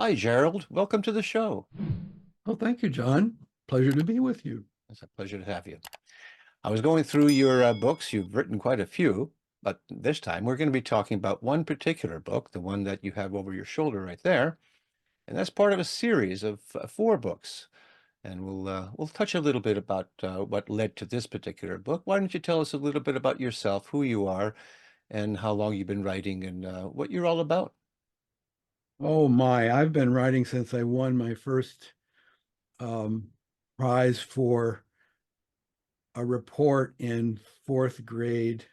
Hi, Gerald. Welcome to the show. Oh, thank you, John. Pleasure to be with you. It's a pleasure to have you. I was going through your books. You've written quite a few, but this time we're going to be talking about one particular book, the one that you have over your shoulder right there, and that's part of a series of four books. And we'll touch a little bit about what led to this particular book. Why don't you tell us a little bit about yourself, who you are, and how long you've been writing, and what you're all about? Oh my, I've been writing since I won my first um, prize for a report in fourth grade,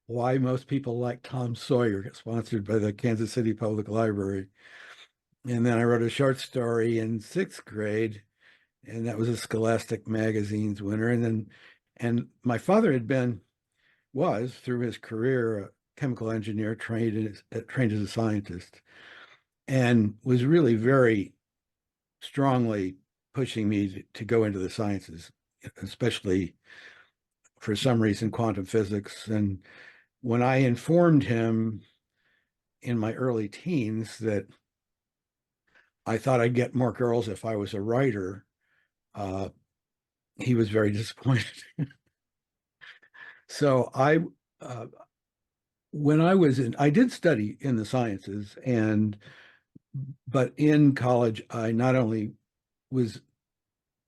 Why Most People Like Tom Sawyer, sponsored by the Kansas City Public Library. And then I wrote a short story in sixth grade, and that was a Scholastic Magazine's winner. And my father was through his career, a chemical engineer trained as a scientist, and was really very strongly pushing me to go into the sciences, especially for some reason quantum physics. And when I informed him in my early teens that I thought I'd get more girls if I was a writer, uh, he was very disappointed. So uh, when I did study in the sciences, but in college, I not only was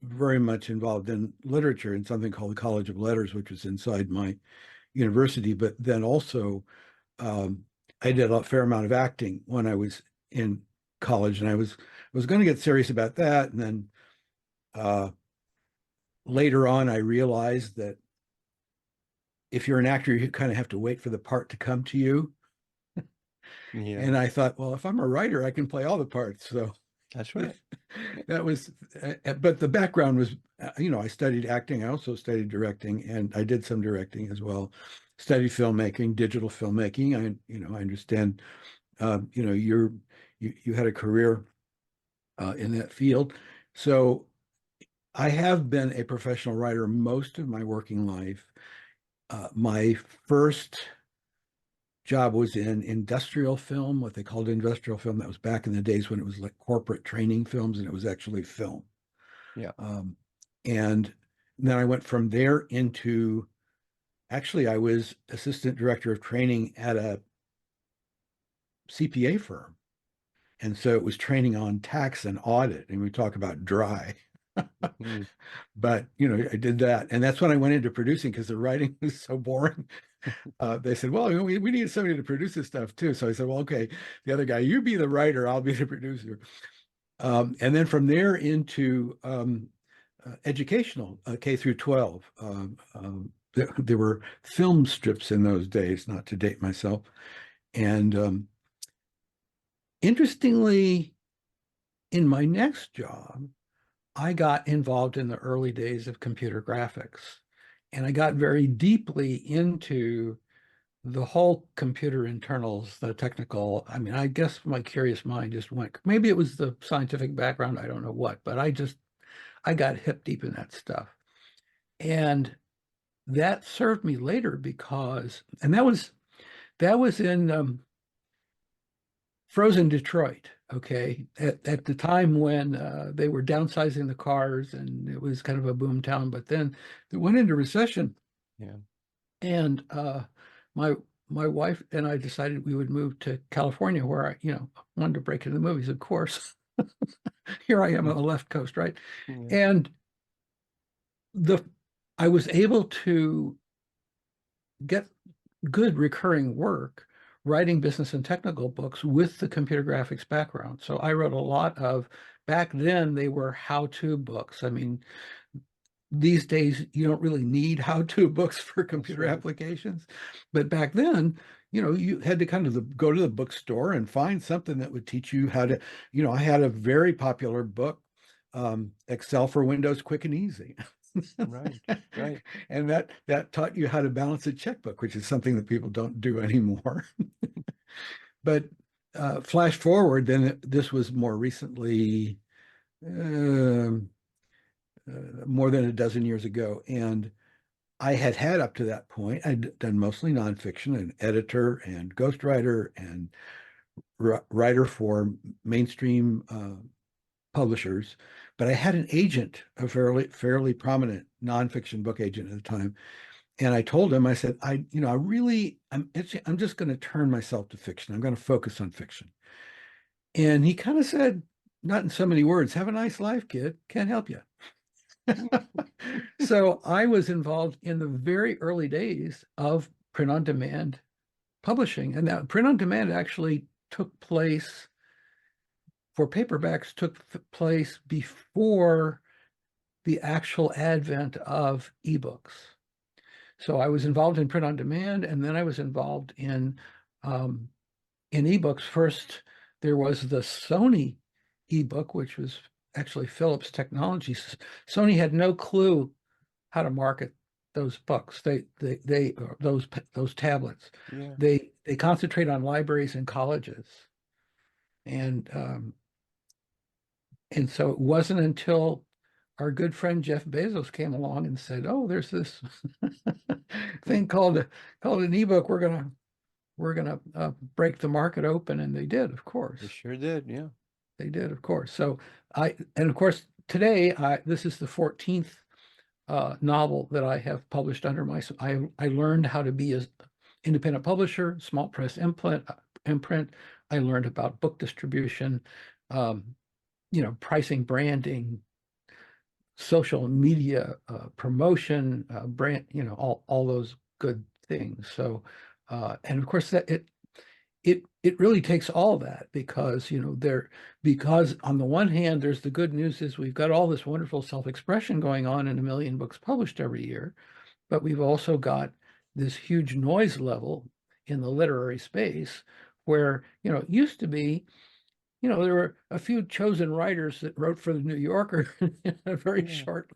very much involved in literature in something called the College of Letters, which was inside my university, but then also um, I did a fair amount of acting when I was in college, and I was going to get serious about that, and then uh, later on, I realized that if you're an actor, you kind of have to wait for the part to come to you. Yeah, And I thought, well, if I'm a writer, I can play all the parts. So that's right. that was, but the background was, I studied acting. I also studied directing, and I did some directing as well. Studied filmmaking, digital filmmaking. I understand. You had a career in that field, so I have been a professional writer most of my working life. My first job was in industrial film, what they called industrial film. That was back in the days when it was like corporate training films, and it was actually film. Yeah. Um, and then I went from there into, actually, I was assistant director of training at a CPA firm. And so it was training on tax and audit. And we talk about dry. Mm. But, I did that. And that's when I went into producing because the writing was so boring. They said, well, we need somebody to produce this stuff too. So I said, well, okay, the other guy, you be the writer, I'll be the producer. And then from there into educational, K through 12. There were film strips in those days, not to date myself. And interestingly, in my next job, I got involved in the early days of computer graphics. And I got very deeply into the whole computer internals, the technical. I mean, I guess my curious mind just went, maybe it was the scientific background, I don't know what, but I got hip deep in that stuff. And that served me later because, and that was in frozen Detroit, okay, at the time when they were downsizing the cars and it was kind of a boom town. But then it went into recession, Yeah. and my my wife and I decided we would move to California, where I, wanted to break into the movies, of course. Here I am on the left coast, right? Yeah. And the I was able to get good recurring work writing business and technical books with the computer graphics background. So I wrote a lot of, back then they were how-to books. I mean, these days you don't really need how-to books for That's computer right. applications. But back then, you had to kind of go to the bookstore and find something that would teach you how to, I had a very popular book, Excel for Windows Quick and Easy. Right. Right. And that taught you how to balance a checkbook, which is something that people don't do anymore. But flash forward, then this was more recently, um more than a dozen years ago. And I had up to that point, I'd done mostly nonfiction, and editor and ghostwriter and writer for mainstream publishers, but I had an agent, a fairly prominent nonfiction book agent at the time. And I told him, I said, I'm just going to turn myself to fiction. I'm going to focus on fiction. And he kind of said, not in so many words, have a nice life, kid. Can't help you. So I was involved in the very early days of print on demand publishing. And that print on demand actually took place for paperbacks, took place before the actual advent of ebooks. So I was involved in print on demand, and then I was involved in ebooks. First, there was the Sony ebook, which was actually Philips Technologies. Sony had no clue how to market those books. Those tablets. Yeah. They concentrate on libraries and colleges, and so it wasn't until our good friend Jeff Bezos came along and said, "Oh, there's this thing called an ebook. We're gonna break the market open," and they did, of course. They sure did. Yeah. They did, of course. So and of course today this is the 14th novel that I have published under my. I learned how to be an independent publisher, small press imprint. I learned about book distribution, pricing, branding, social media promotion, brand, all those good things. So, and of course that it really takes all that because because on the one hand, there's the good news is we've got all this wonderful self-expression going on and 1 million books published every year, but we've also got this huge noise level in the literary space where it used to be there were a few chosen writers that wrote for the New Yorker, a very short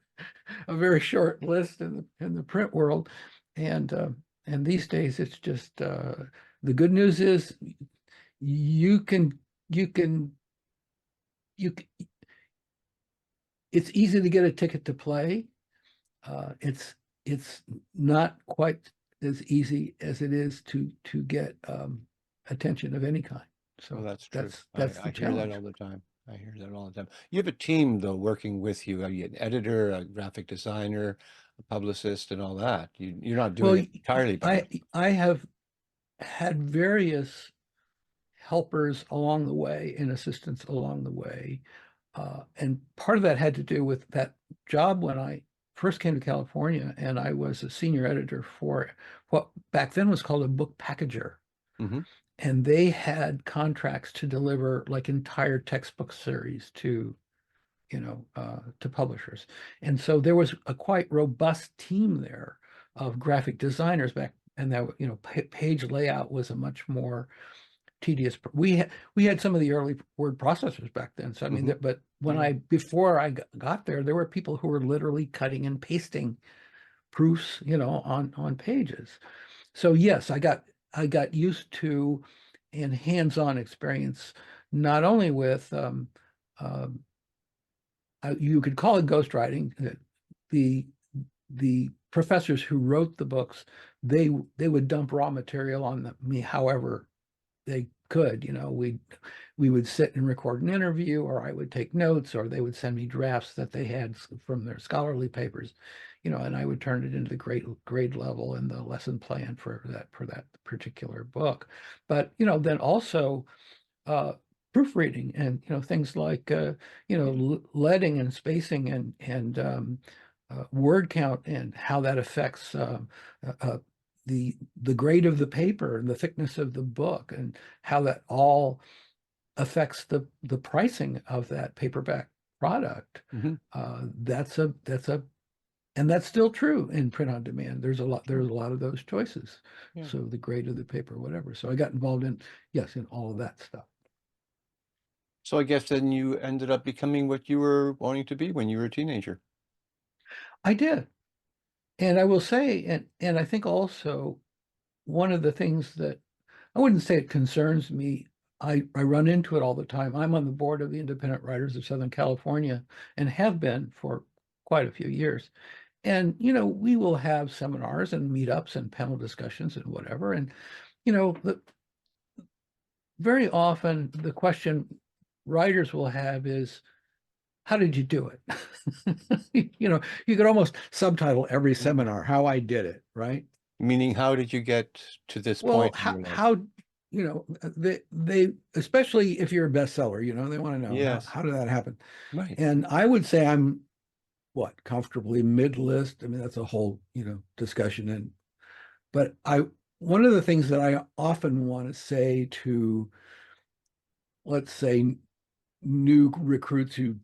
list in the print world, and these days it's just the good news is you can it's easy to get a ticket to play. It's not quite as easy as it is to get attention of any kind. So Well, that's true. that's I the hear that challenge. all the time. I hear that all the time. You have a team though working with you. Are you an editor, a graphic designer, a publicist, and all that? You're not doing Well, it entirely by yourself. I have had various helpers along the way and assistants along the way. And part of that had to do with that job when I first came to California and I was a senior editor for what back then was called a book packager. Hmm. And they had contracts to deliver like entire textbook series to publishers. And so there was a quite robust team there of graphic designers back, and that page layout was a much more tedious. We had some of the early word processors back then. So I mean, but when before I got there were people who were literally cutting and pasting proofs, on pages. So yes, I got used to and hands-on experience, not only with you could call it ghostwriting. The professors who wrote the books, they would dump raw material on me however they could. We would sit and record an interview, or I would take notes, or they would send me drafts that they had from their scholarly papers, and I would turn it into the grade level and the lesson plan for that particular book. But then also proofreading and things like leading and spacing and word count and how that affects the grade of the paper and the thickness of the book and how that all affects the pricing of that paperback product. That's and that's still true in print on demand. There's a lot of those choices. Yeah. So the grade of the paper, whatever. So I got involved in all of that stuff. So I guess then you ended up becoming what you were wanting to be when you were a teenager. I did. And I will say, and I think also one of the things that I wouldn't say it concerns me, I run into it all the time. I'm on the board of the Independent Writers of Southern California and have been for quite a few years. And, we will have seminars and meetups and panel discussions and whatever. And, very often the question writers will have is, how did you do it? You could almost subtitle every seminar, how I did it, right? Meaning, how did you get to this Well, point in your life? how, they, especially if you're a bestseller, they want to know Yes. how did that happen? Right. And I would say I'm comfortably mid-list. I mean, that's a whole, discussion. But one of the things that I often want to say to, let's say, new recruits who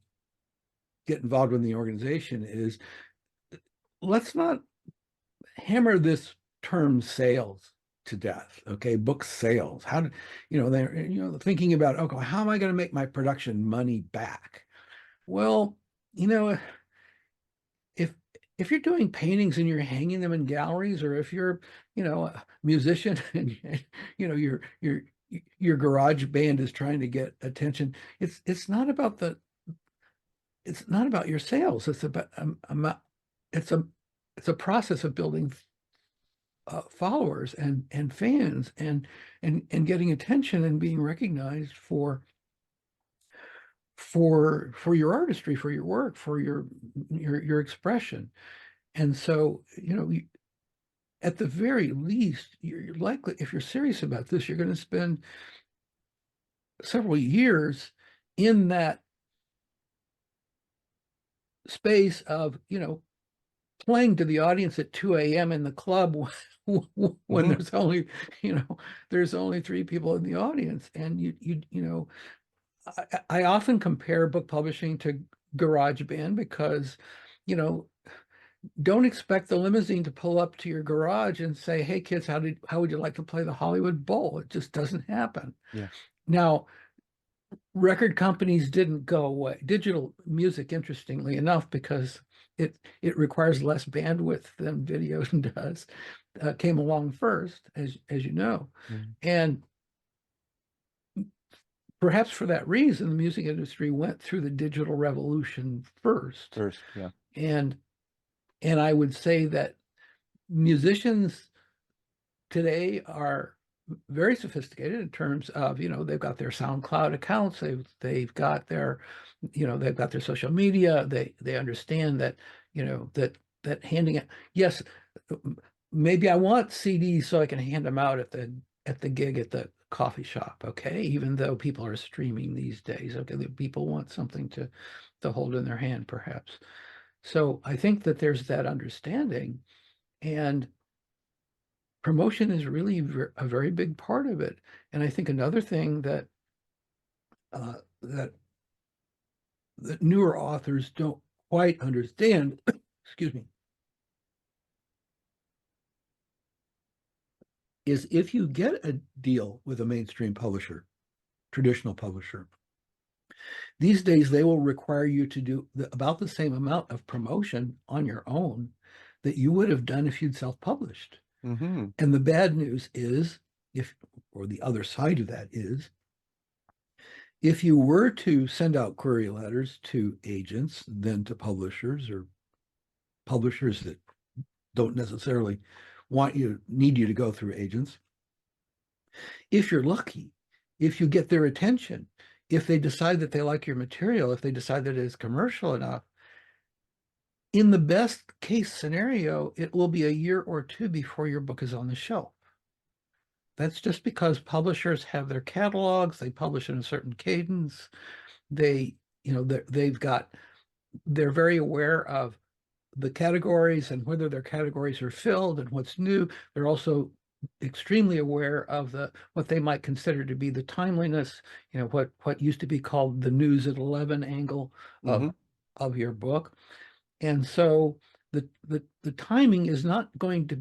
get involved in the organization is, let's not hammer this term sales to death. Okay, book sales. How do they're thinking about, okay, how am I going to make my production money back? Well, if you're doing paintings and you're hanging them in galleries, or if you're a musician and your garage band is trying to get attention, it's not about your sales. It's about it's a process of building followers and fans and getting attention and being recognized for your artistry, for your work, for your expression. And so, at the very least, you're likely, if you're serious about this, you're going to spend several years in that space of, playing to the audience at 2 a.m. in the club when there's only 3 people in the audience. And I often compare book publishing to GarageBand because, don't expect the limousine to pull up to your garage and say, "Hey kids, how would you like to play the Hollywood Bowl?" It just doesn't happen. Yeah. Now, record companies didn't go away. Digital music, interestingly enough, because it requires less bandwidth than video does, came along first, as you know. And perhaps for that reason, the music industry went through the digital revolution first. Yeah. And I would say that musicians today are very sophisticated in terms of, they've got their SoundCloud accounts, they've got their, they've got their social media, they understand that, that handing it, yes, maybe I want CDs so I can hand them out at the gig at the coffee shop, okay, even though people are streaming these days, okay, people want something to hold in their hand, perhaps. So I think that there's that understanding, and promotion is really a very big part of it. And I think another thing that that newer authors don't quite understand, excuse me, is if you get a deal with a mainstream publisher, traditional publisher, these days they will require you to do about the same amount of promotion on your own that you would have done if you'd self-published. Mm-hmm. And the bad news is, or the other side of that is, if you were to send out query letters to agents, then to publishers, or publishers that don't necessarily need you to go through agents, if you're lucky, if you get their attention, if they decide that they like your material, if they decide that it is commercial enough, in the best case scenario, it will be a year or 2 before your book is on the shelf. That's just because publishers have their catalogs, they publish in a certain cadence. They're very aware of the categories and whether their categories are filled and what's new. They're also extremely aware of what they might consider to be the timeliness, what used to be called the news at 11 angle of your book. And so the timing is not going to,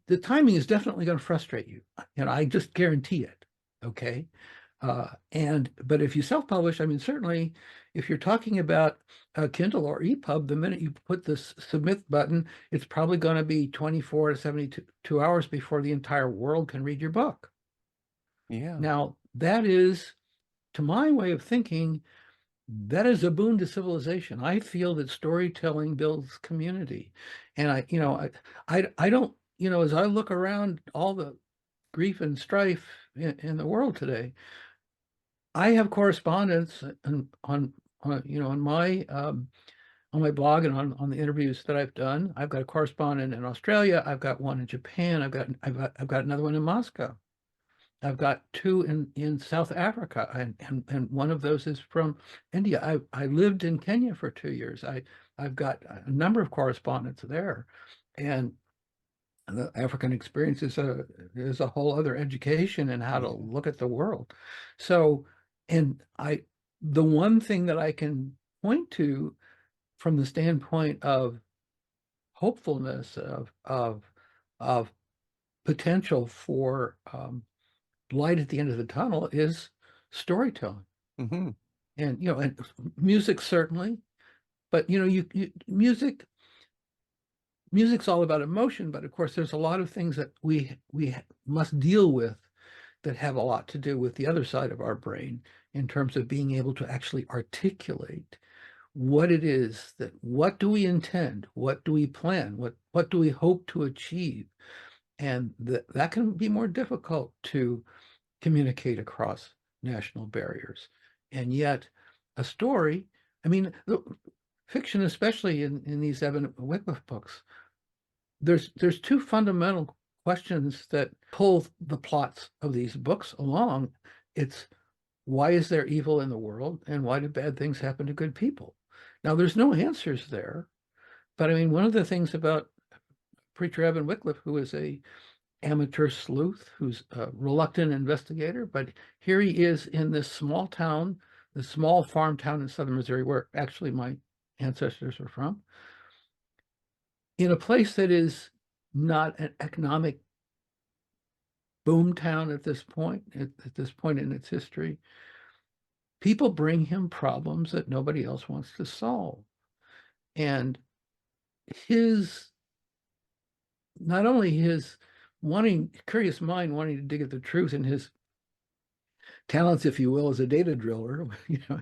the timing is definitely going to frustrate you. I just guarantee it. Okay. But if you self-publish, I mean, certainly if you're talking about Kindle or EPUB, the minute you put this submit button, it's probably going to be 24 to 72 hours before the entire world can read your book. Yeah. Now, that is, to my way of thinking, that is a boon to civilization. I feel that storytelling builds community. And I don't, as I look around all the grief and strife in the world today. I have correspondence on my blog and on the interviews that I've done. I've got a correspondent in Australia. I've got one in Japan. I've got another one in Moscow. I've got two in South Africa, and one of those is from India. I lived in Kenya for 2 years. I've got a number of correspondents there, and the African experience is a whole other education in how to look at the world. So, the one thing that I can point to from the standpoint of hopefulness of potential for light at the end of the tunnel is storytelling. Mm-hmm. And music certainly, but music's all about emotion, but of course there's a lot of things that we must deal with that have a lot to do with the other side of our brain in terms of being able to actually articulate what it is what do we intend, what do we plan, what do we hope to achieve, and that can be more difficult to communicate across national barriers. And yet a story, I mean, fiction, especially in these Evan Wycliffe books, there's two fundamental questions that pull the plots of these books along. It's why is there evil in the world, and why do bad things happen to good people? Now, there's no answers there, but I mean, one of the things about Preacher Evan Wycliffe, who is a amateur sleuth, who's a reluctant investigator, but here he is in this small town, this small farm town in southern Missouri, where actually my ancestors are from, in a place that is not an economic boom town at this point in its history. People bring him problems that nobody else wants to solve. And not only his curious mind wanting to dig at the truth, and his talents, if you will, as a data driller,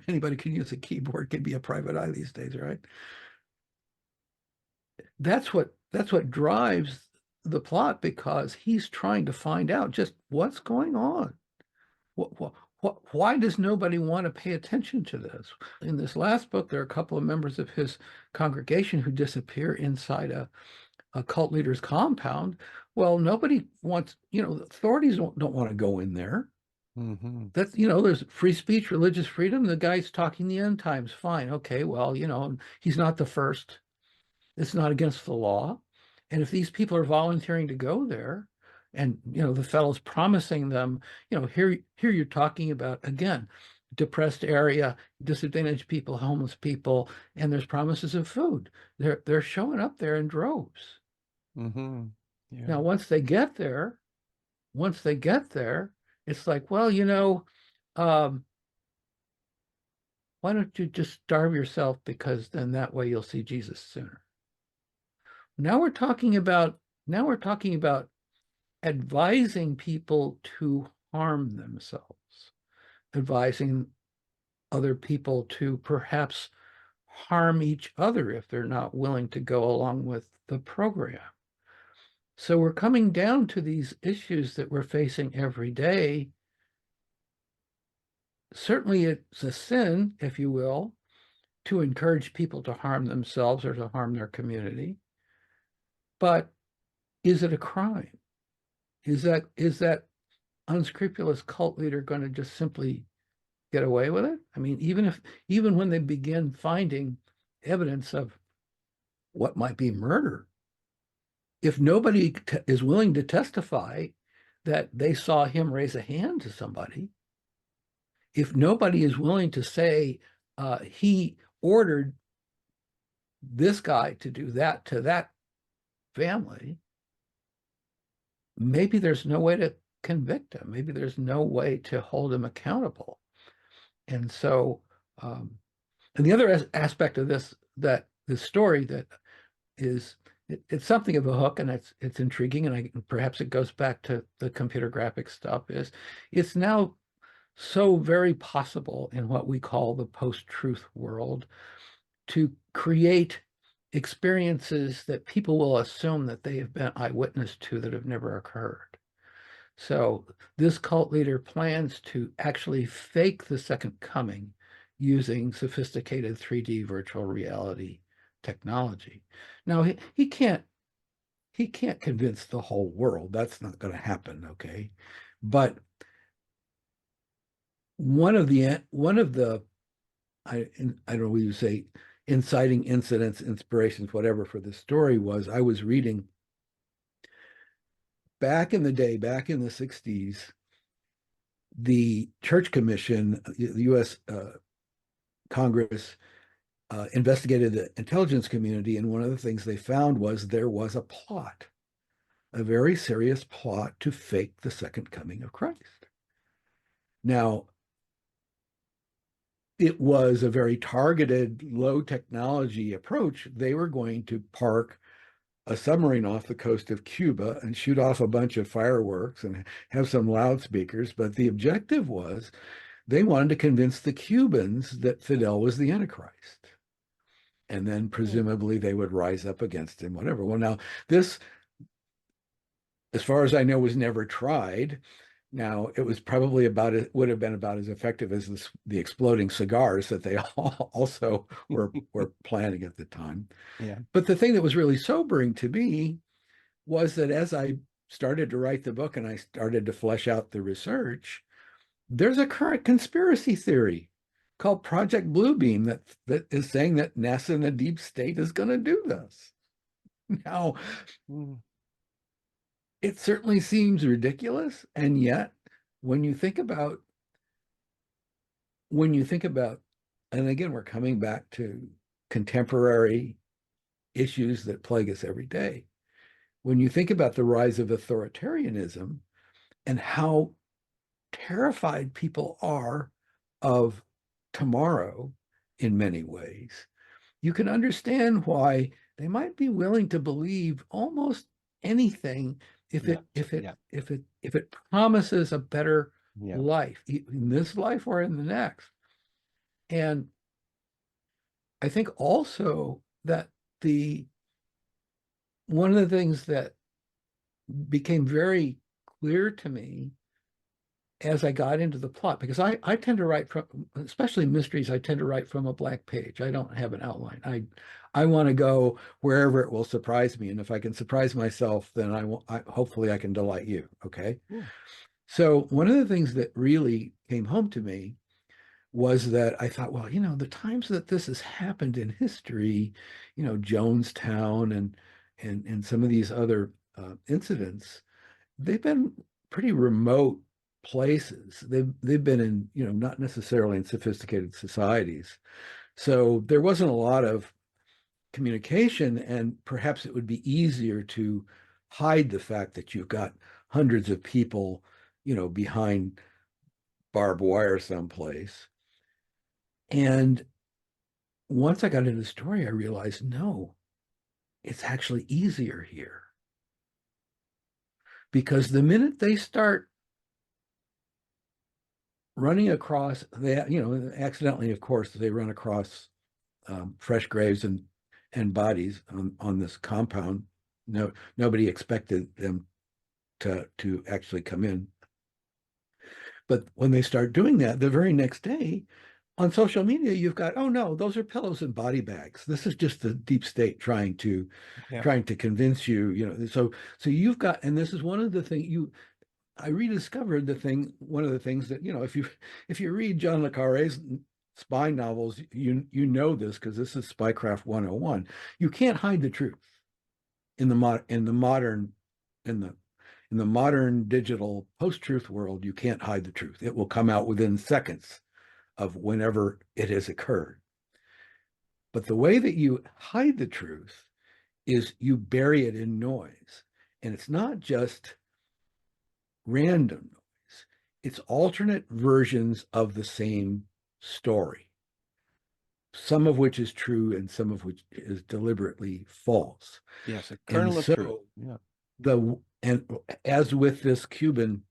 anybody can use a keyboard, can be a private eye these days, right? That's what drives the plot, because he's trying to find out just what's going on. Why does nobody want to pay attention to this? In this last book, there are a couple of members of his congregation who disappear inside a cult leader's compound. Well, nobody wants, the authorities don't want to go in there. Mm-hmm. That's, there's free speech, religious freedom. The guy's talking the end times. Fine. Okay. Well, he's not the first. It's not against the law. And if these people are volunteering to go there, and the fellow's promising them, here you're talking about, again, depressed area, disadvantaged people, homeless people, and there's promises of food. They're showing up there in droves. Mm-hmm. Yeah. Now, once they get there, it's like, well, why don't you just starve yourself, because then that way you'll see Jesus sooner. Now we're talking about advising people to harm themselves, advising other people to perhaps harm each other if they're not willing to go along with the program. So we're coming down to these issues that we're facing every day. Certainly it's a sin, if you will, to encourage people to harm themselves or to harm their community. But is it a crime? Is that unscrupulous cult leader going to just simply get away with it? I mean, even when they begin finding evidence of what might be murder, if nobody is willing to testify that they saw him raise a hand to somebody, if nobody is willing to say he ordered this guy to do that to that family, maybe there's no way to convict him. Maybe there's no way to hold him accountable. And so, and the other aspect of this story that is, it's something of a hook, and it's intriguing, and perhaps it goes back to the computer graphics stuff, is it's now so very possible in what we call the post-truth world to create experiences that people will assume that they have been eyewitness to that have never occurred. So this cult leader plans to actually fake the second coming using sophisticated 3D virtual reality technology. Now he can't convince the whole world. That's not going to happen, okay? But one of the I don't know what you say, inciting incidents, inspirations, whatever for the story was, I was reading back in the day, back in the 60s, the Church Commission, the U.S. Congress, investigated the intelligence community, and one of the things they found was there was a plot, a very serious plot to fake the second coming of Christ. Now, it was a very targeted, low technology approach. They were going to park a submarine off the coast of Cuba and shoot off a bunch of fireworks and have some loudspeakers. But the objective was they wanted to convince the Cubans that Fidel was the Antichrist. And then presumably they would rise up against him, whatever. Well, now this, as far as I know, was never tried. Now, it was probably would have been about as effective as the exploding cigars that they also were planning at the time. Yeah. But the thing that was really sobering to me was that as I started to write the book and I started to flesh out the research, there's a current conspiracy theory called Project Bluebeam that is saying that NASA and the deep state is going to do this. Now, it certainly seems ridiculous, and yet when you think about, and again, we're coming back to contemporary issues that plague us every day. When you think about the rise of authoritarianism and how terrified people are of tomorrow in many ways, you can understand why they might be willing to believe almost anything if it promises a better life, in this life or in the next. And I think also that one of the things that became very clear to me as I got into the plot, because I tend to write from, especially mysteries, I tend to write from a blank page. I don't have an outline. I want to go wherever it will surprise me. And if I can surprise myself, then hopefully I can delight you. Okay. Yeah. So one of the things that really came home to me was that I thought, well, the times that this has happened in history, Jonestown and some of these other incidents, they've been pretty remote places. They've been in, not necessarily in sophisticated societies. So there wasn't a lot of communication, and perhaps it would be easier to hide the fact that you've got hundreds of people, behind barbed wire someplace. And once I got into the story, I realized, no, it's actually easier here. Because the minute they start running across, accidentally, of course, they run across fresh graves and bodies on this compound. Nobody expected them to actually come in. But when they start doing that, the very next day on social media, you've got, oh no, those are pillows and body bags. This is just the deep state trying to convince you, so you've got, and this is one of the things I rediscovered one of the things that, if you read John le Carré's spy novels, you know this, because this is Spycraft 101. You can't hide the truth in the modern digital post-truth world. You can't hide the truth. It will come out within seconds of whenever it has occurred. But the way that you hide the truth is you bury it in noise. And it's not just random noise. It's alternate versions of the same story, some of which is true and some of which is deliberately false. Yes, a kernel of truth. Yeah. And as with this Cuban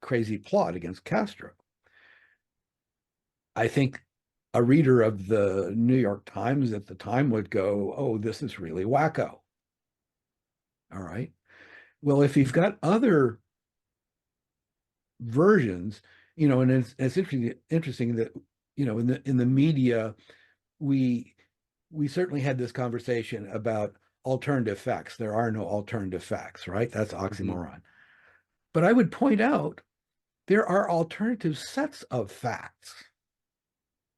crazy plot against Castro, I think a reader of the New York Times at the time would go, oh, this is really wacko. All right. Well, if you've got other versions, and it's interesting that, in the media, we certainly had this conversation about alternative facts. There are no alternative facts, right? That's oxymoron. But I would point out there are alternative sets of facts.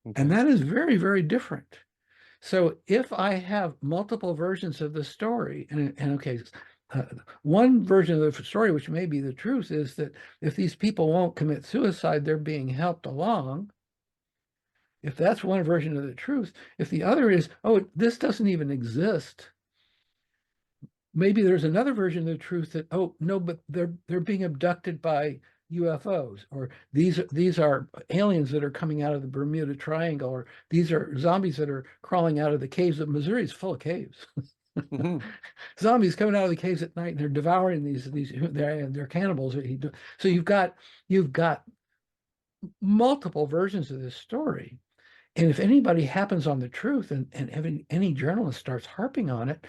Okay. And that is very, very different. So if I have multiple versions of the story, and okay, one version of the story, which may be the truth, is that if these people won't commit suicide, they're being helped along. If that's one version of the truth, if the other is, oh, this doesn't even exist, maybe there's another version of the truth that, oh, no, but they're being abducted by UFOs, or these are aliens that are coming out of the Bermuda Triangle, or these are zombies that are crawling out of the caves of Missouri. Is full of caves. Zombies coming out of the caves at night, and they're devouring these they're cannibals. So you've got multiple versions of this story. And if anybody happens on the truth, and any journalist starts harping on it,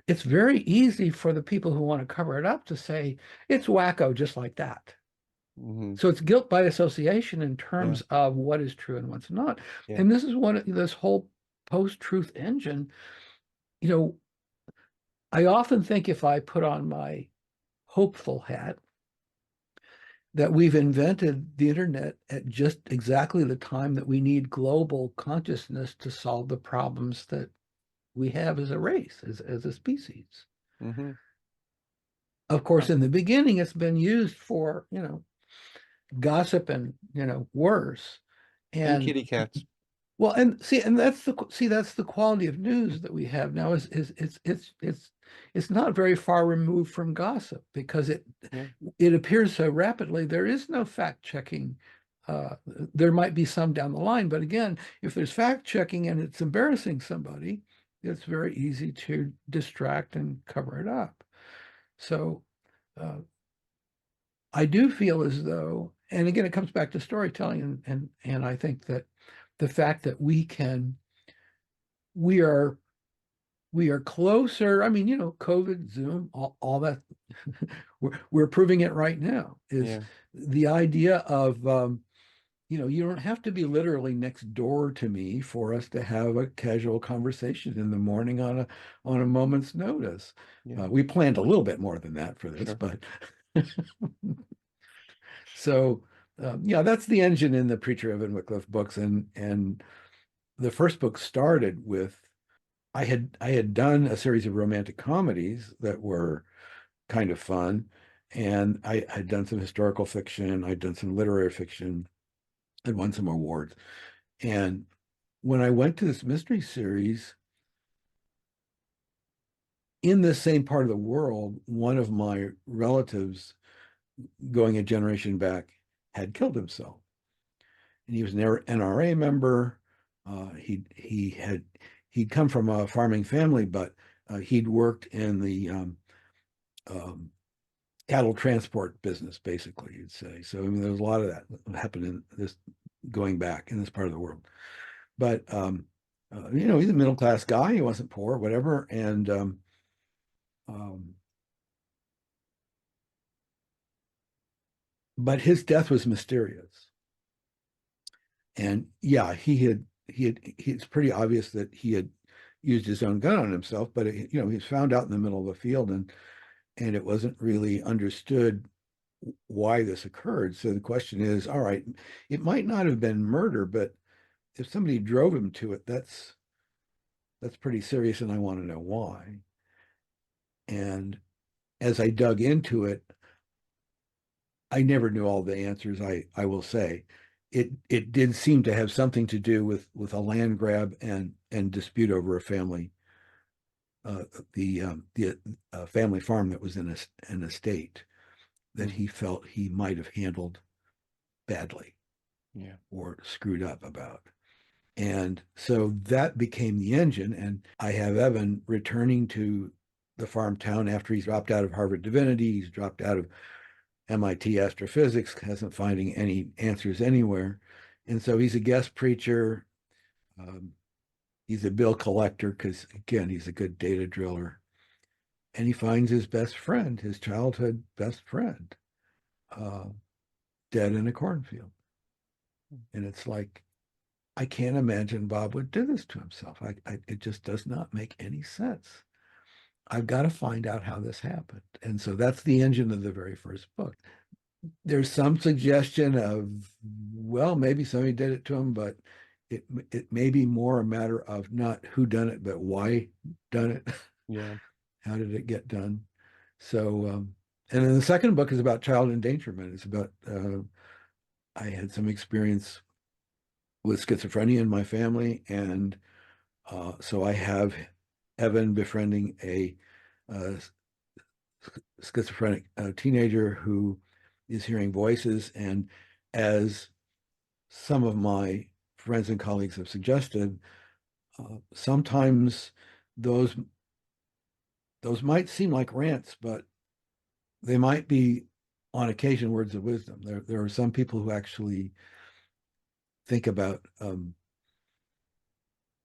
it's very easy for the people who want to cover it up to say it's wacko just like that. So it's guilt by association in terms of what is true and what's not. And this is this whole post-truth engine. I often think, if I put on my hopeful hat, that we've invented the internet at just exactly the time that we need global consciousness to solve the problems that we have as a race, as a species. Of course, in the beginning, it's been used for, gossip and, worse. And kitty cats. Well, and that's the quality of news that we have now. It's not very far removed from gossip, because it appears so rapidly. There is no fact checking. There might be some down the line, but again, if there's fact checking and it's embarrassing somebody, it's very easy to distract and cover it up. So I do feel as though, and again, it comes back to storytelling, and I think that the fact that we are closer. I mean, COVID, Zoom, all that, we're proving it right now, is the idea of, you don't have to be literally next door to me for us to have a casual conversation in the morning on a moment's notice. We planned a little bit more than that for this, but so that's the engine in the Preacher Evan Wycliffe books, and the first book started with, I had done a series of romantic comedies that were kind of fun, and I had done some historical fiction, I'd done some literary fiction, I'd won some awards. And when I went to this mystery series, in this same part of the world, one of my relatives, going a generation back, had killed himself. And he was an NRA member. He'd come from a farming family, but he'd worked in the cattle transport business, basically, you'd say. So, I mean, there's a lot of that happened in this, going back in this part of the world. But, he's a middle-class guy. He wasn't poor, whatever. And but his death was mysterious. And it's pretty obvious that he had used his own gun on himself, but he was found out in the middle of a field, and it wasn't really understood why this occurred. So the question is, all right, it might not have been murder, but if somebody drove him to it, that's pretty serious, and I want to know why. And as I dug into it, I never knew all the answers, I will say. It did seem to have something to do with a land grab and dispute over a family, the family farm that was in an estate that he felt he might have handled badly, or screwed up about. And so that became the engine. And I have Evan returning to the farm town after he's dropped out of Harvard Divinity, he's dropped out of MIT astrophysics, hasn't finding any answers anywhere. And so he's a guest preacher. He's a bill collector, because, again, he's a good data driller. And he finds his best friend, his childhood best friend. dead in a cornfield. And it's like, I can't imagine Bob would do this to himself. It just does not make any sense. I've got to find out how this happened. And so that's the engine of the very first book. There's some suggestion of, well, maybe somebody did it to him, but it may be more a matter of not who done it, but why done it. Yeah. How did it get done? So, and then the second book is about child endangerment. It's about, I had some experience with schizophrenia in my family. And so I have Evan befriending a schizophrenic teenager who is hearing voices. And as some of my friends and colleagues have suggested, sometimes those might seem like rants, but they might be on occasion words of wisdom. There are some people who actually think about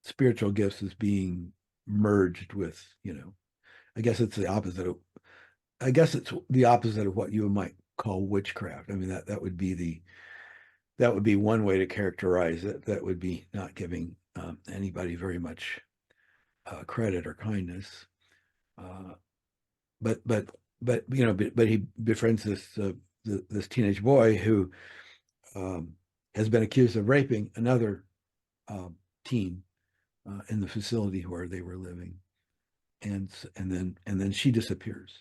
spiritual gifts as being merged with, I guess it's the opposite of what you might call witchcraft. I mean, that would be one way to characterize it. That would be not giving anybody very much credit or kindness. But he befriends this teenage boy who has been accused of raping another teen in the facility where they were living, and then she disappears.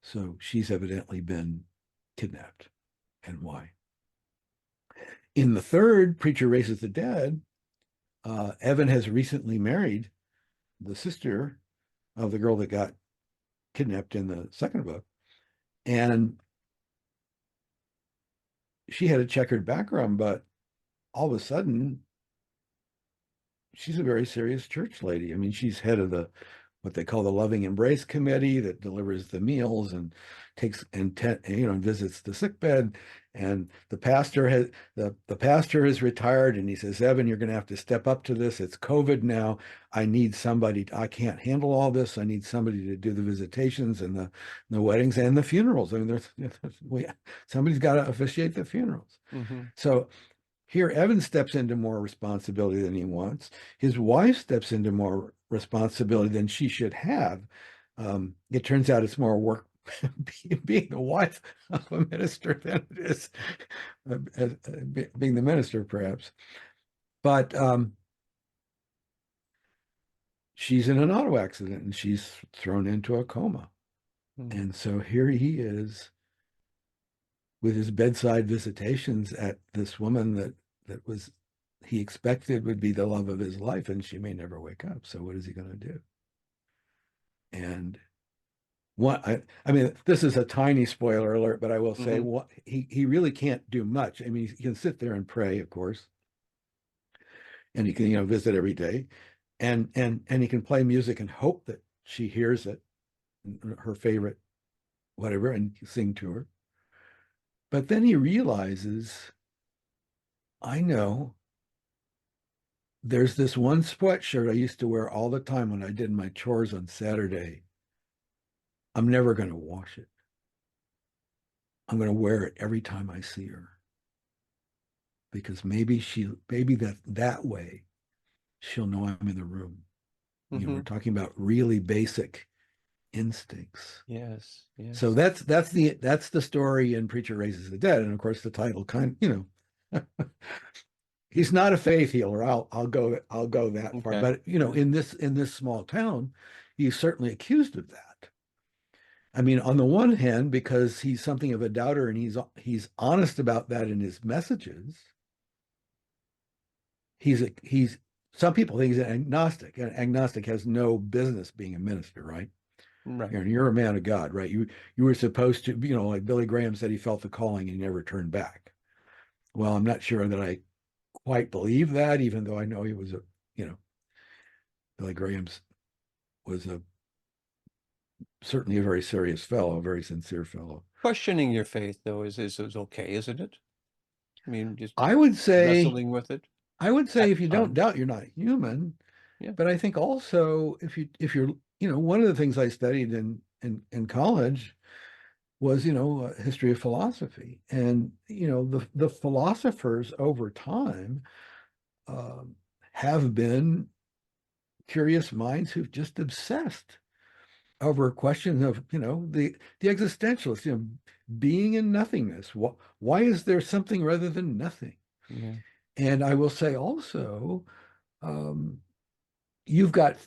So she's evidently been kidnapped, and why? In the third, Preacher Raises the Dead, Evan has recently married the sister of the girl that got kidnapped in the second book, and she had a checkered background, but all of a sudden she's a very serious church lady. I mean, she's head of what they call the Loving Embrace Committee that delivers the meals and takes and visits the sickbed. And the pastor has retired, and he says, Evan, you're going to have to step up to this. It's COVID now. I need somebody. I can't handle all this. I need somebody to do the visitations and the weddings and the funerals. I mean, somebody's got to officiate the funerals. Mm-hmm. So here, Evan steps into more responsibility than he wants. His wife steps into more responsibility than she should have. It turns out it's more work being the wife of a minister than it is being the minister, perhaps. But she's in an auto accident and she's thrown into a coma. Mm-hmm. And so here he is with his bedside visitations at this woman that he expected would be the love of his life, and she may never wake up. So what is he going to do? And I mean, this is a tiny spoiler alert, but I will say he really can't do much. I mean, he can sit there and pray, of course, and he can visit every day, and he can play music and hope that she hears it, her favorite, whatever, and sing to her. But then he realizes, I know there's this one sweatshirt I used to wear all the time when I did my chores on Saturday. I'm never going to wash it. I'm going to wear it every time I see her. Because maybe that way she'll know I'm in the room. Mm-hmm. We're talking about really basic instincts. Yes. So that's the story in Preacher Raises the Dead, and of course the title he's not a faith healer. I'll go that far. But in this small town, he's certainly accused of that. I mean, on the one hand, because he's something of a doubter and he's honest about that in his messages. Some people think he's an agnostic. An agnostic has no business being a minister, right? Right. You're a man of God, right? You were supposed to, like Billy Graham said, he felt the calling and he never turned back. Well, I'm not sure that I quite believe that, even though I know he was Billy Graham's was certainly a very serious fellow, a very sincere fellow. Questioning your faith, though, is okay, isn't it? I mean, just I would say wrestling with it. I would say if you don't doubt, you're not human. Yeah. But I think also if you're one of the things I studied in college was, a history of philosophy. And, the philosophers over time have been curious minds who've just obsessed over questions of, the existentialists, being in nothingness. Why is there something rather than nothing? Yeah. And I will say also, um, you've got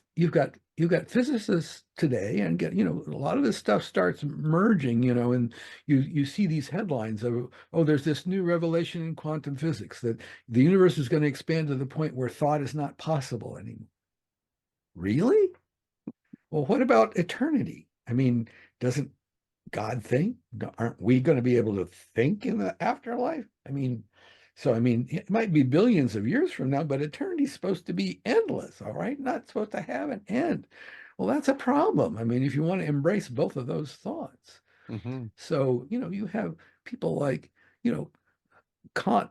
physicists today, and a lot of this stuff starts merging, and you see these headlines of, oh, there's this new revelation in quantum physics that the universe is going to expand to the point where thought is not possible anymore. Really? Well, what about eternity? I mean, doesn't God think? Aren't we going to be able to think in the afterlife? It might be billions of years from now, but eternity's supposed to be endless, all right? Not supposed to have an end. Well, that's a problem. I mean, if you want to embrace both of those thoughts. Mm-hmm. So, you have people like, Kant,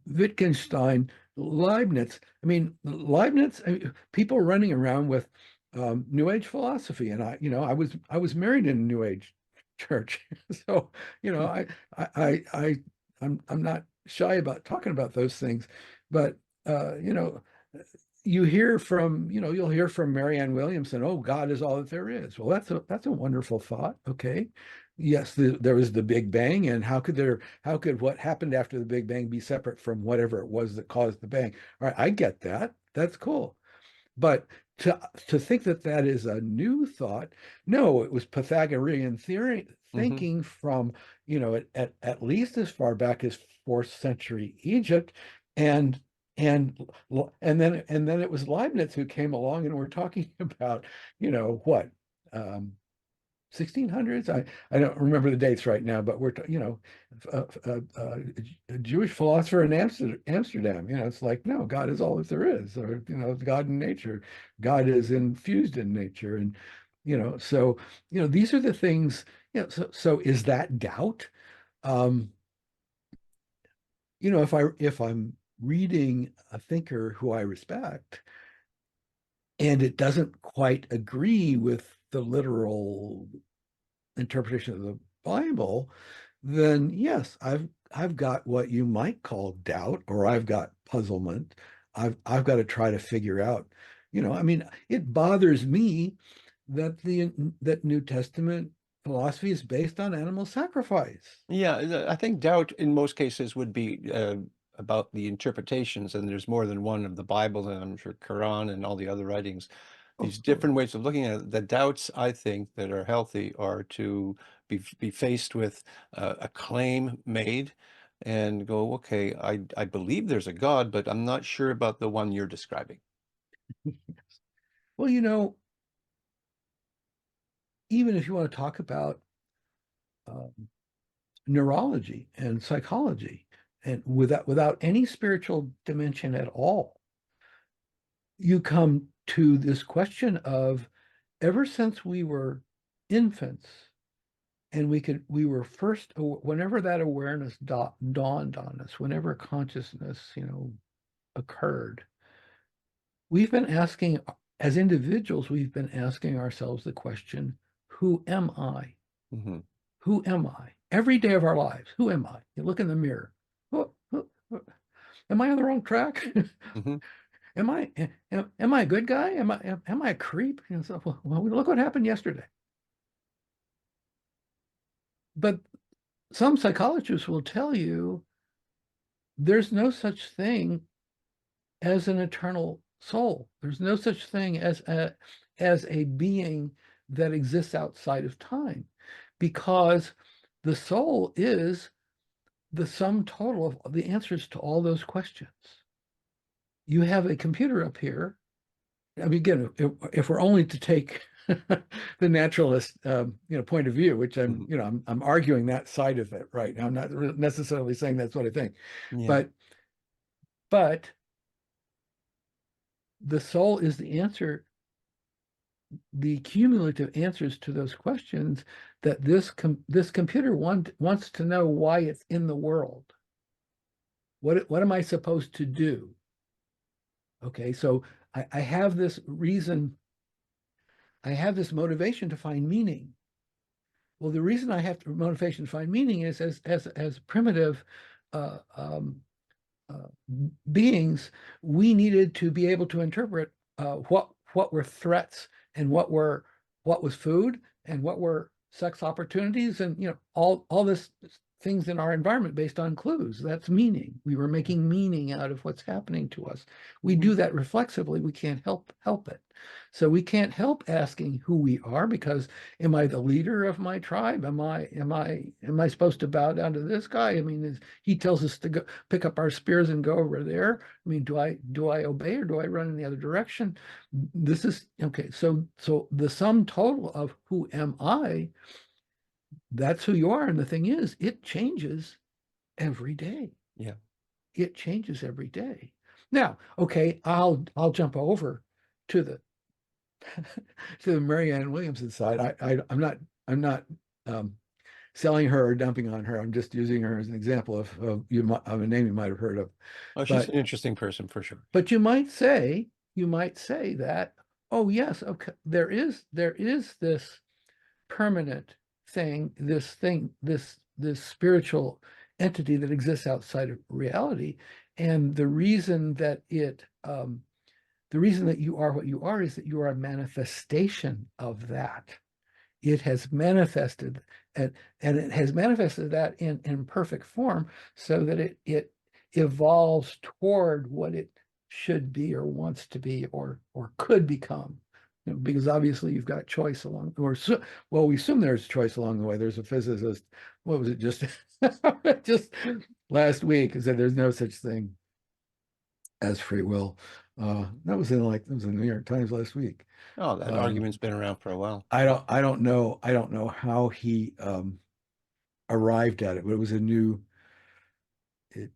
Wittgenstein, Leibniz. People running around with New Age philosophy, and I was married in a New Age church, so I'm not shy about talking about those things, but you'll hear from Marianne Williamson, oh, God is all that there is. Well, that's a wonderful thought. Okay. Yes, there was the Big Bang, and how could what happened after the Big Bang be separate from whatever it was that caused the bang? All right, I get that. That's cool. But to think that that is a new thought, no, it was Pythagorean theory thinking from, at least as far back as 4th century Egypt, and and then it was Leibniz who came along, and we're talking about, what, 1600s. I don't remember the dates right now, but we're a Jewish philosopher in Amsterdam. It's like, no, God is all that there is, or God in nature. God is infused in nature, and so these are the things. So is that doubt? If I'm reading a thinker who I respect, and it doesn't quite agree with the literal interpretation of the Bible, then yes, I've got what you might call doubt, or I've got puzzlement. I've got to try to figure out, it bothers me that that New Testament philosophy is based on animal sacrifice. Yeah, I think doubt in most cases would be about the interpretations, and there's more than one of the Bible, and I'm sure Quran and all the other writings. These different ways of looking at it. The doubts, I think, that are healthy are to be faced with a claim made and go, okay, I believe there's a God, but I'm not sure about the one you're describing. Well, even if you want to talk about neurology and psychology, and without any spiritual dimension at all, you come to this question of, ever since we were infants, and we were first, whenever that awareness dawned on us, whenever consciousness occurred, we've been asking, as individuals, we've been asking ourselves the question, who am I? Mm-hmm. Who am I? Every day of our lives, who am I? You look in the mirror. Am I on the wrong track? Mm-hmm. Am I a good guy? Am I a creep? Well, look what happened yesterday. But some psychologists will tell you there's no such thing as an eternal soul. There's no such thing as a being that exists outside of time, because the soul is the sum total of the answers to all those questions. You have a computer up here. I mean, again, if we're only to take the naturalist, point of view, which I'm arguing that side of it right now. I'm not necessarily saying that's what I think, Yeah. but the soul is the answer, the cumulative answers to those questions that this computer wants to know why it's in the world. What am I supposed to do? Okay, so I have this reason, I have this motivation to find meaning. Well, the reason I have to motivation to find meaning is as primitive uh, um, beings, we needed to be able to interpret what were threats and what was food and what were sex opportunities, and all this things in our environment based on clues. That's meaning. We were making meaning out of what's happening to us. We do that reflexively. We can't help it. So we can't help asking who we are, because am I the leader of my tribe? Am I supposed to bow down to this guy? I mean, he tells us to go pick up our spears and go over there. I mean, do I obey, or do I run in the other direction? This is okay. So the sum total of who am I, that's who you are. And the thing is, it changes every day. Yeah. It changes every day. Now, okay, I'll jump over to the to the Marianne Williamson side. I'm not selling her or dumping on her. I'm just using her as an example of a name you might have heard of. Oh, she's an interesting person for sure. But you might say that, oh yes, okay, there is this permanent thing, this spiritual entity that exists outside of reality, and the reason that you are what you are is that you are a manifestation of that. It has manifested, and it has manifested that in perfect form, so that it evolves toward what it should be or wants to be or could become. Because obviously you've got choice along, well, we assume there's choice along the way. There's a physicist, what was it, just just last week, who said there's no such thing as free will. That was in the New York Times last week. Oh, that argument's been around for a while. I don't know how he arrived at it, but it was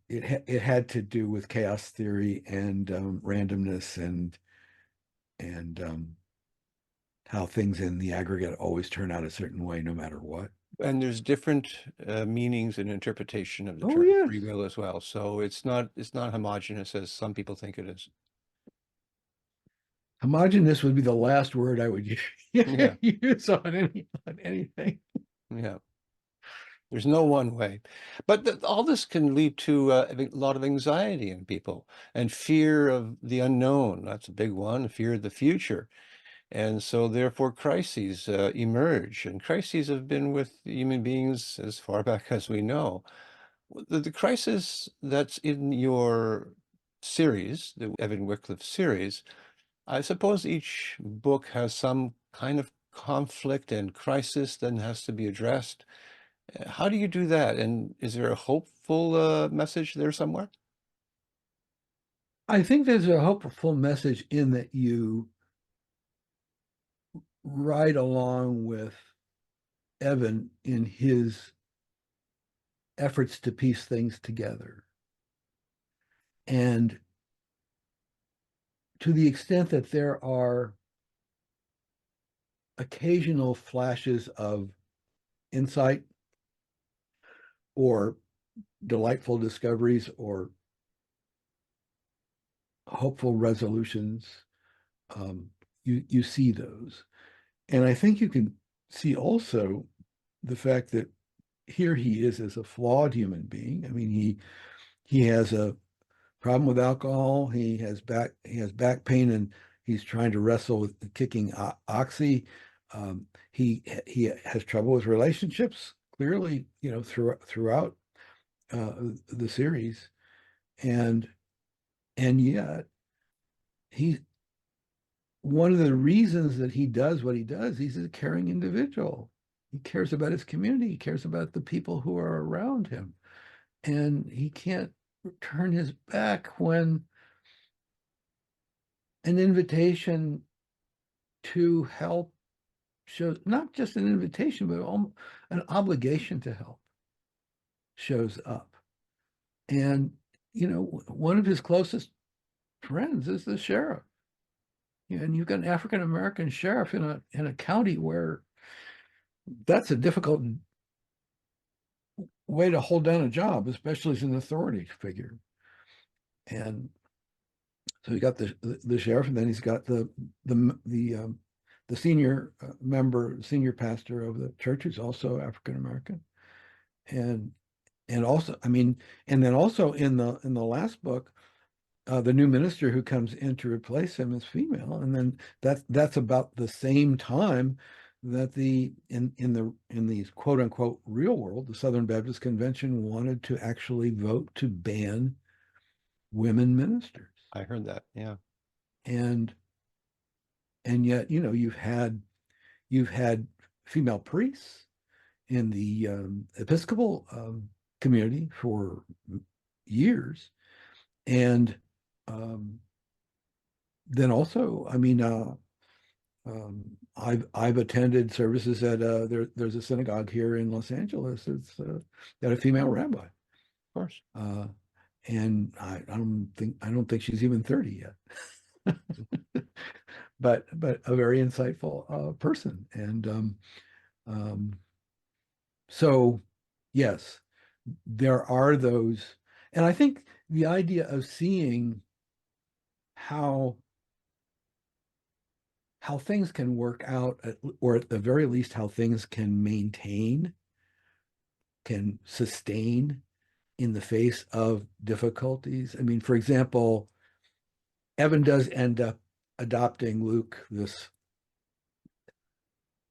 it had to do with chaos theory and randomness and how things in the aggregate always turn out a certain way no matter what. And there's different meanings and interpretation of the Oh, term yes. free will as well. So it's not homogeneous as some people think it is. Homogeneous would be the last word I would Yeah. use on anything. Yeah. There's no one way. But all this can lead to a lot of anxiety in people and fear of the unknown. That's a big one, fear of the future. And so therefore crises emerge, and crises have been with human beings as far back as we know. The crisis that's in your series, the Evan Wycliffe series, I suppose each book has some kind of conflict and crisis that has to be addressed. How do you do that? And is there a hopeful message there somewhere? I think there's a hopeful message in that you ride along with Evan in his efforts to piece things together. And to the extent that there are occasional flashes of insight or delightful discoveries or hopeful resolutions, you see those. And I think you can see also the fact that here he is as a flawed human being. I mean, he has a problem with alcohol. He has back pain, and he's trying to wrestle with kicking oxy. He has trouble with relationships, clearly, throughout the series, and yet one of the reasons that he does what he does, he's a caring individual. He cares about his community. He cares about the people who are around him. And he can't turn his back when an invitation to help shows, not just an invitation, but an obligation to help shows up. And, one of his closest friends is the sheriff. And you've got an African-American sheriff in a county where that's a difficult way to hold down a job, especially as an authority figure. And so you got the sheriff, and then he's got the the senior senior pastor of the church is also African American. And also, I mean, and then also in the last book, the new minister who comes in to replace him is female, and then that's about the same time that in the quote unquote real world, the Southern Baptist Convention wanted to actually vote to ban women ministers. I heard that. Yeah. And yet, you know, you've had female priests in the Episcopal community for years, and then also, I mean, I've attended services at there's a synagogue here in Los Angeles. It's got a female rabbi, Of course. and I don't think she's even 30 yet. but a very insightful person, and so yes, there are those, and I think the idea of seeing how things can work out, or at the very least how things can sustain in the face of difficulties. I mean, for example, Evan does end up adopting Luke, this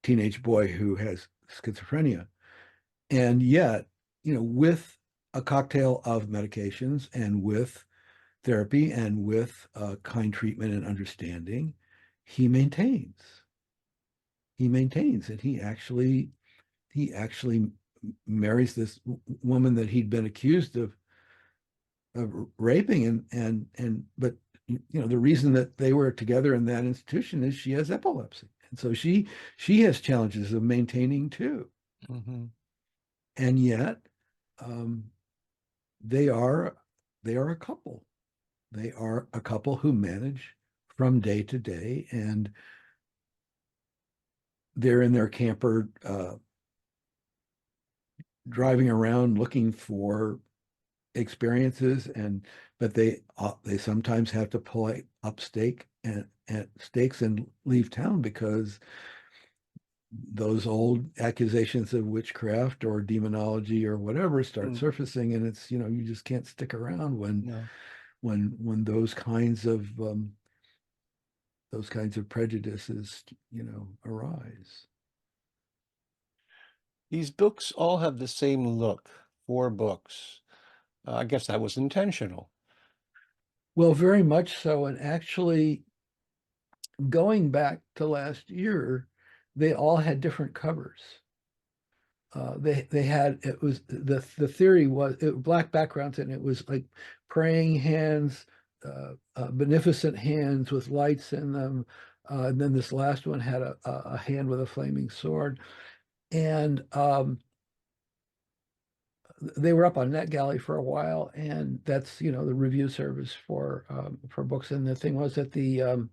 teenage boy who has schizophrenia. And yet, you know, with a cocktail of medications and with therapy and with kind treatment and understanding, he maintains, and he actually marries this woman that he'd been accused of raping, but you know, the reason that they were together in that institution is she has epilepsy, and so she has challenges of maintaining too. Mm-hmm. And yet they are a couple. They are a couple who manage from day to day, and they're in their camper driving around looking for experiences, but they sometimes have to pull up stakes and leave town because those old accusations of witchcraft or demonology or whatever start surfacing, and it's, you know, you just can't stick around when those kinds of prejudices, you know, arise. These books all have the same look. 4 books. I guess that was intentional. Well, very much so. And actually, going back to last year, they all had different covers. They had, it was the theory was black backgrounds, and it was like praying hands, beneficent hands with lights in them, and then this last one had a hand with a flaming sword, and they were up on NetGalley for a while, and that's, you know, the review service for books. And the thing was that the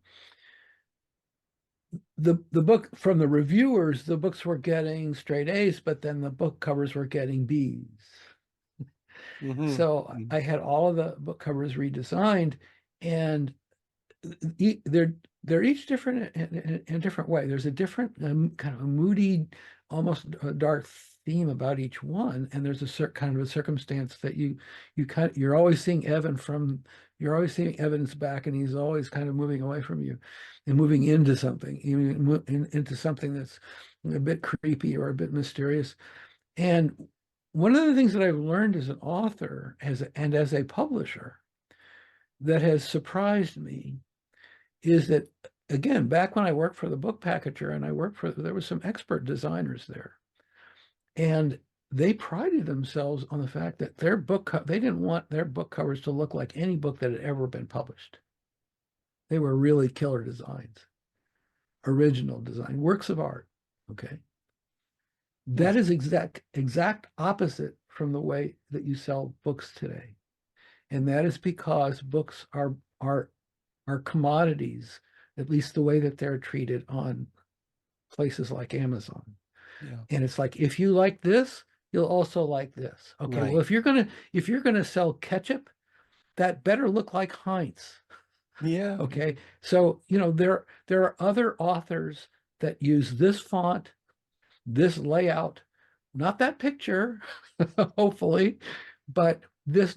book, from the reviewers, the books were getting straight A's, but then the book covers were getting B's. Mm-hmm. So I had all of the book covers redesigned, and they're each different in a different way. There's a different kind of a moody, almost a dark theme about each one, and there's a kind of a circumstance that you're always seeing you're always seeing Evan's back, and he's always kind of moving away from you and moving into something, into something that's a bit creepy or a bit mysterious. And one of the things that I've learned as an author and as a publisher that has surprised me is that, again, back when I worked for the book packager, and there was some expert designers there, and they prided themselves on the fact that they didn't want their book covers to look like any book that had ever been published. They were really killer designs, original design, works of art. Okay. That is exact opposite from the way that you sell books today. And that is because books are commodities, at least the way that they're treated on places like Amazon. Yeah. And it's like, if you like this, you'll also like this. Okay. Right. Well, if you're gonna sell ketchup, that better look like Heinz. Yeah. Okay. So, you know, there are other authors that use this font, this layout, not that picture, hopefully, but this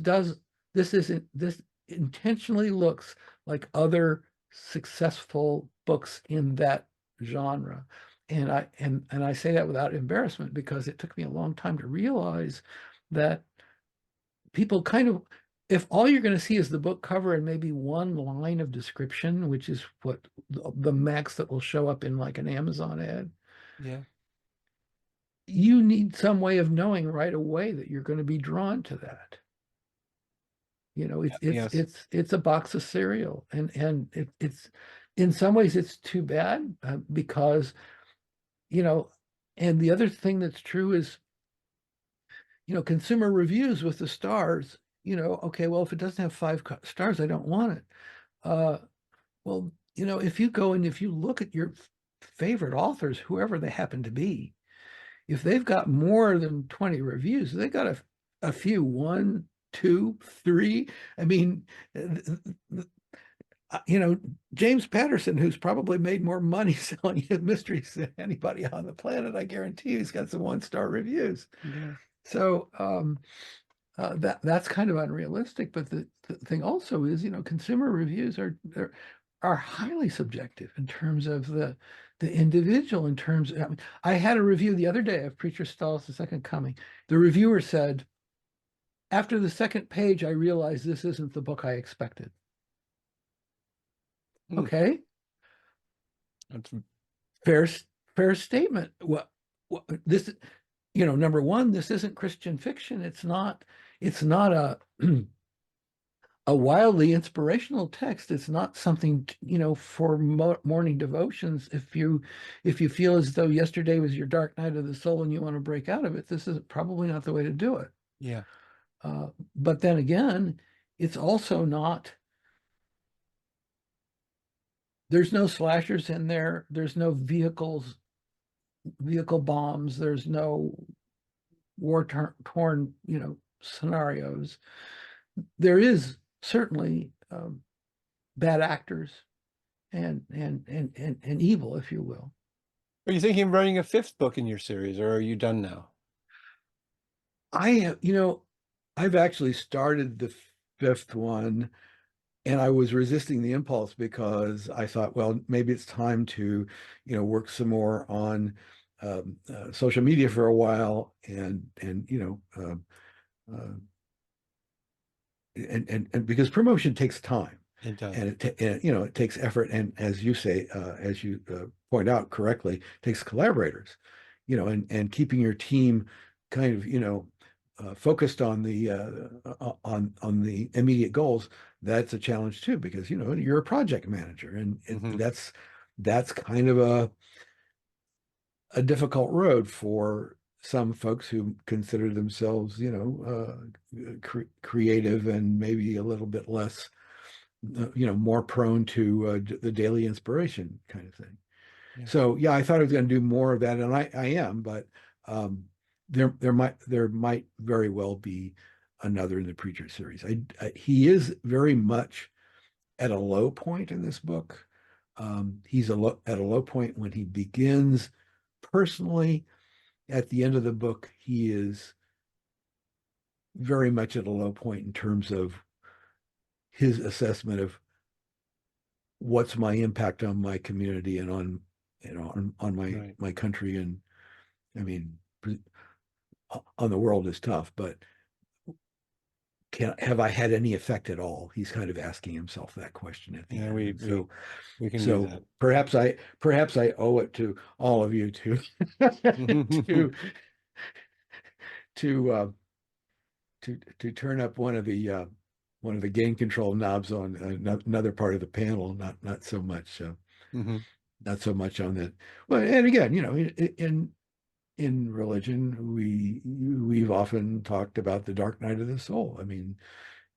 intentionally looks like other successful books in that genre. And I say that without embarrassment, because it took me a long time to realize that people kind of, if all you're going to see is the book cover and maybe one line of description, which is what the max that will show up in like an Amazon ad, Yeah. you need some way of knowing right away that you're going to be drawn to that. You know, Yes. it's a box of cereal, and it's in some ways it's too bad, because, you know, and the other thing that's true is, you know, consumer reviews with the stars, you know, okay, well, if it doesn't have 5 stars, I don't want it. Well, you know, if you go and if you look at your favorite authors, whoever they happen to be, if they've got more than 20 reviews, they got a few, 1, 2, 3. I mean, you know, James Patterson, who's probably made more money selling his mysteries than anybody on the planet, I guarantee you, he's got some 1-star reviews. Yeah. So that's kind of unrealistic. But the thing also is, you know, consumer reviews are highly subjective in terms of the individual. In terms of, I mean, I had a review the other day of Preacher Stall's The Second Coming. The reviewer said, after the second page, I realized this isn't the book I expected. Okay, That's fair statement. What this, you know, number one, this isn't Christian fiction. It's not a a wildly inspirational text. It's not something, you know, for morning devotions. If you feel as though yesterday was your dark night of the soul and you want to break out of it, this is probably not the way to do it. yeah. But then again, it's also not. There's no slashers in there. There's no vehicle bombs. There's no war-torn, you know, scenarios. There is certainly bad actors and evil, if you will. Are you thinking of writing a 5th book in your series, or are you done now? You know, I've actually started the 5th one, and I was resisting the impulse because I thought, well, maybe it's time to, you know, work some more on social media for a while, and you know, and because promotion takes time. It does. And you know, it takes effort, and as you say, as you point out correctly, takes collaborators, you know, and keeping your team kind of, you know, focused on the immediate goals. That's a challenge too, because, you know, you're a project manager, and that's kind of a difficult road for some folks who consider themselves, you know, creative and maybe a little bit less, you know, more prone to the daily inspiration kind of thing. Yeah. So yeah, I thought I was going to do more of that, and I am, but there might very well be another in the Preacher series. He is very much at a low point in this book. He's at a low point when he begins personally. At the end of the book, he is very much at a low point in terms of his assessment of what's my impact on my community and on, you know, on my country. And I mean, on the world is tough, but have I had any effect at all? He's kind of asking himself that question at the end. We can do that. Perhaps I owe it to all of you to to turn up one of the gain control knobs on another part of the panel, not so much not so much on that. Well, and again, you know, in religion, we've often talked about the dark night of the soul. I mean,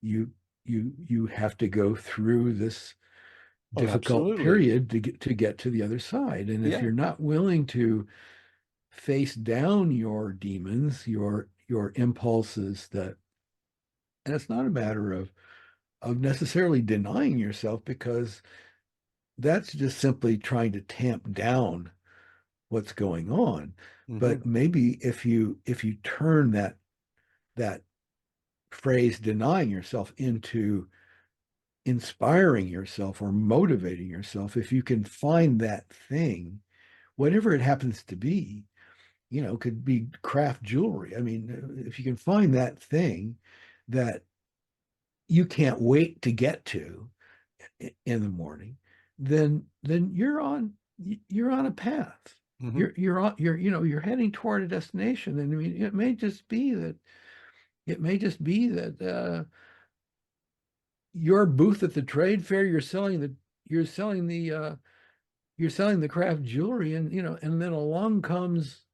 you have to go through this difficult period to get to the other side. And if you're not willing to face down your demons, your impulses, and it's not a matter of necessarily denying yourself, because that's just simply trying to tamp down what's going on. Mhm. But maybe if you turn that phrase denying yourself into inspiring yourself or motivating yourself, if you can find that thing, whatever it happens to be, could be craft jewelry. I mean, if you can find that thing that you can't wait to get to in the morning, then you're on a path. Mhm. You're heading toward a destination. And I mean, it may just be that your booth at the trade fair, you're selling the craft jewelry, and and then along comes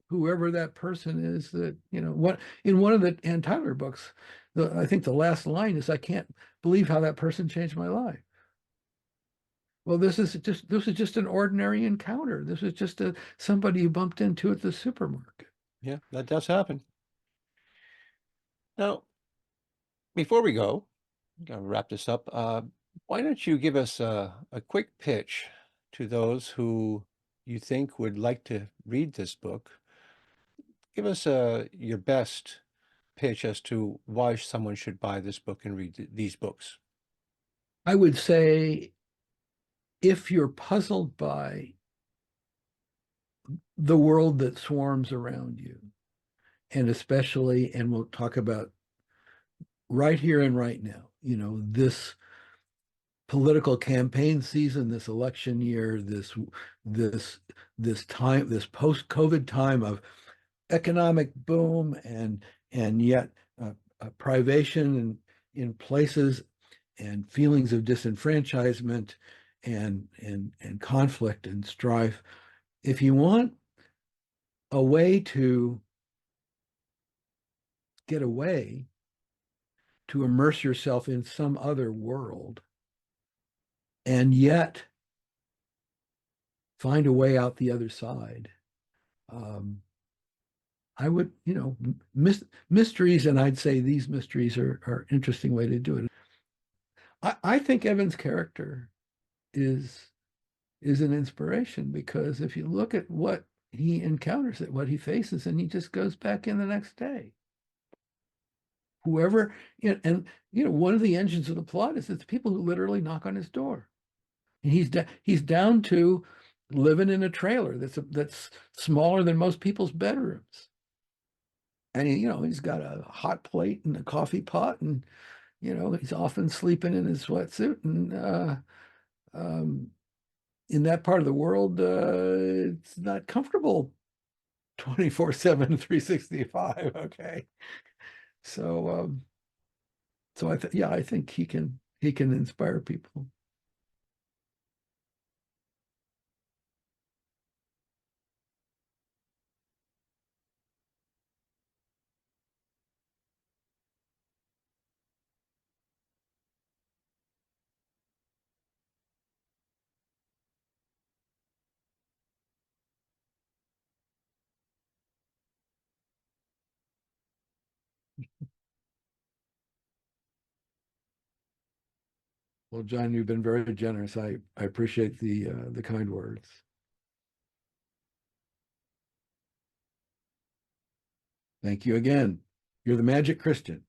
whoever that person is, that what in one of the Ann Tyler books, I think the last line is, "I can't believe how that person changed my life." Well, this is just an ordinary encounter. This is just somebody you bumped into at the supermarket. Yeah, that does happen. Now, before we go, gotta wrap this up. Why don't you give us a quick pitch to those who you think would like to read this book? Give us your best pitch as to why someone should buy this book and read these books. I would say, if you're puzzled by the world that swarms around you, and especially, and we'll talk about right here and right now, this political campaign season, this election year, this time, this post-COVID time of economic boom, and yet privation in places, and feelings of disenfranchisement, and conflict and strife. If you want a way to get away, to immerse yourself in some other world, and yet find a way out the other side, I would, mysteries, and I'd say these mysteries are interesting way to do it. I think Evan's character is an inspiration, because if you look at what he encounters, what he faces, and he just goes back in the next day. Whoever, and one of the engines of the plot is it's people who literally knock on his door. And he's down to living in a trailer that's smaller than most people's bedrooms. And he's got a hot plate and a coffee pot, and he's often sleeping in his sweatsuit. And in that part of the world, it's not comfortable 24/7, 365. Okay. So I think he can inspire people. Well, John, you've been very generous. I appreciate the kind words. Thank you again. You're the magic Christian.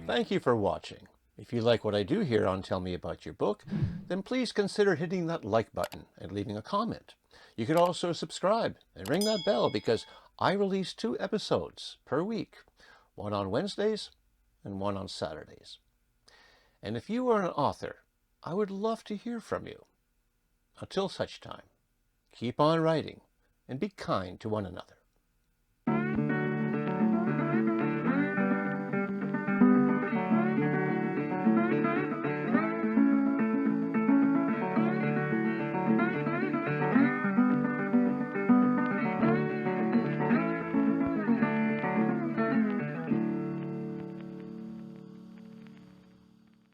Thank you for watching. If you like what I do here on Tell Me About Your Book, then please consider hitting that like button and leaving a comment. You could also subscribe and ring that bell, because I release 2 episodes per week, one on Wednesdays and one on Saturdays. And if you are an author, I would love to hear from you. Until such time, keep on writing and be kind to one another.